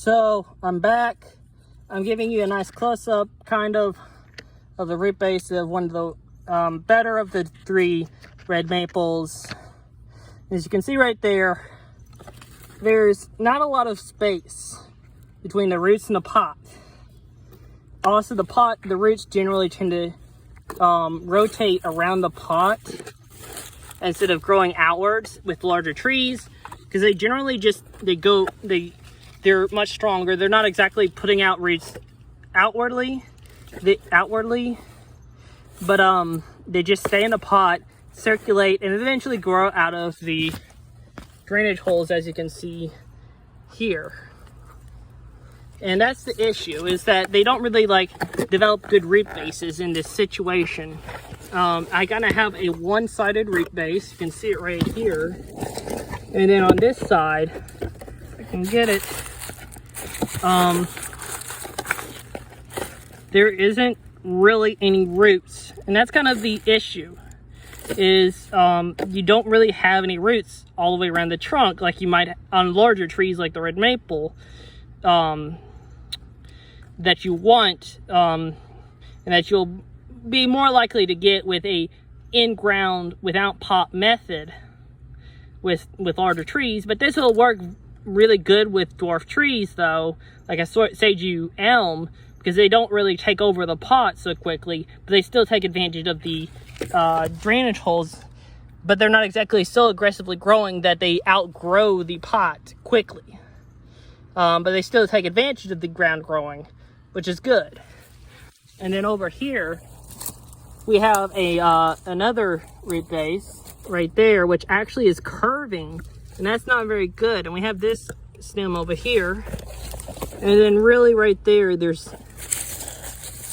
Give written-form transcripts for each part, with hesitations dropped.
So I'm back. I'm giving you a nice close-up kind of the root base of one of the better of the three red maples. As you can see right there, there's not a lot of space between the roots and the pot. Also, the roots generally tend to rotate around the pot instead of growing outwards with larger trees, because they generally just they're much stronger. They're not exactly putting out roots outwardly, but they just stay in the pot, circulate, and eventually grow out of the drainage holes, as you can see here. And that's the issue, is that they don't really develop good root bases in this situation. I gotta have a one-sided root base. You can see it right here. And then on this side, I can get it. There isn't really any roots, and that's kind of the issue. Is you don't really have any roots all the way around the trunk like you might on larger trees like the red maple. That you want, and that you'll be more likely to get with a in-ground without pot method with larger trees. But this will work really good with dwarf trees though, like a Seinu elm, because they don't really take over the pot so quickly, but they still take advantage of the drainage holes, but they're not exactly so aggressively growing that they outgrow the pot quickly. But they still take advantage of the ground growing, which is good. And then over here, we have another root base right there, which actually is curving, and that's not very good. And we have this stem over here, and then really right there, there's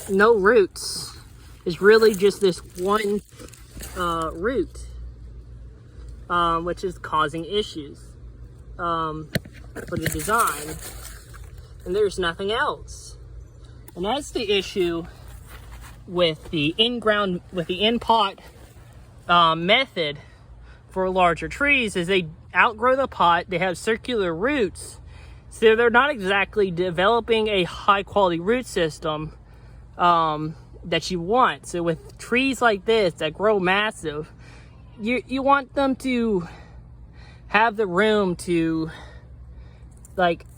no roots. It's really just this one root, which is causing issues for the design. And there's nothing else. And that's the issue with the in-pot method for larger trees, is they outgrow the pot. They have circular roots, so they're not exactly developing a high-quality root system that you want. So with trees like this that grow massive, you want them to have the room to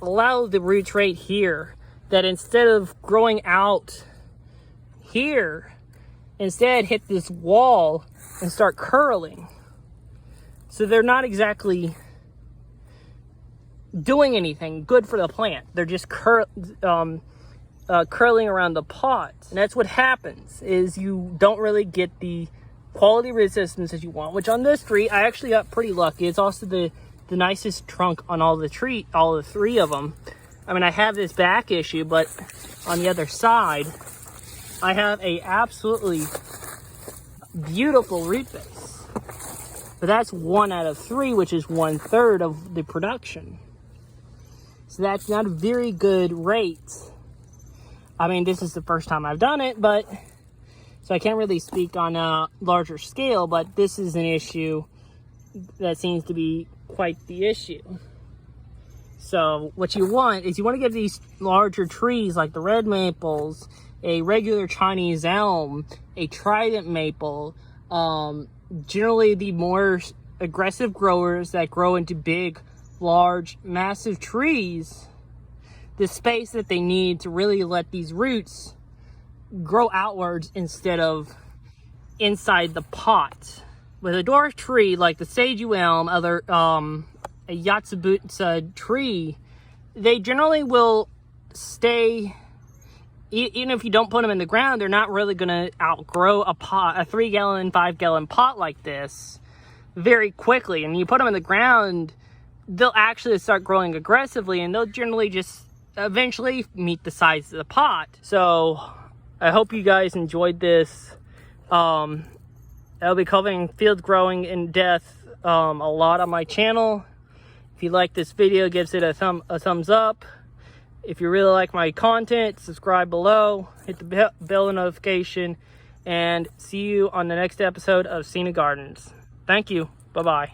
allow the roots right here, that instead of growing out here, instead hit this wall and start curling. So they're not exactly doing anything good for the plant. They're just curling around the pot. And that's what happens, is you don't really get the quality root systems that you want, which on this tree, I actually got pretty lucky. It's also the nicest trunk on all the three of them. I mean, I have this back issue, but on the other side, I have a absolutely beautiful root base. But that's 1 out of 3, which is 1/3 of the production. So that's not a very good rate. I mean, this is the first time I've done it, so I can't really speak on a larger scale, but this is an issue that seems to be quite the issue. So what you want is you want to get these larger trees like the red maples, a regular Chinese elm, a trident maple, generally the more aggressive growers that grow into big, large, massive trees, the space that they need to really let these roots grow outwards instead of inside the pot. With a dwarf tree like the Seinu elm, a Yatsubutsu tree, they generally will stay, even if you don't put them in the ground, they're not really going to outgrow a 3-gallon, 5-gallon pot like this very quickly. And you put them in the ground, they'll actually start growing aggressively, and they'll generally just eventually meet the size of the pot. So I hope you guys enjoyed this. I'll be covering field growing in depth a lot on my channel. If you like this video, give it a thumbs up. If you really like my content, subscribe below, hit the bell notification, and see you on the next episode of Seinu Gardens. Thank you. Bye-bye.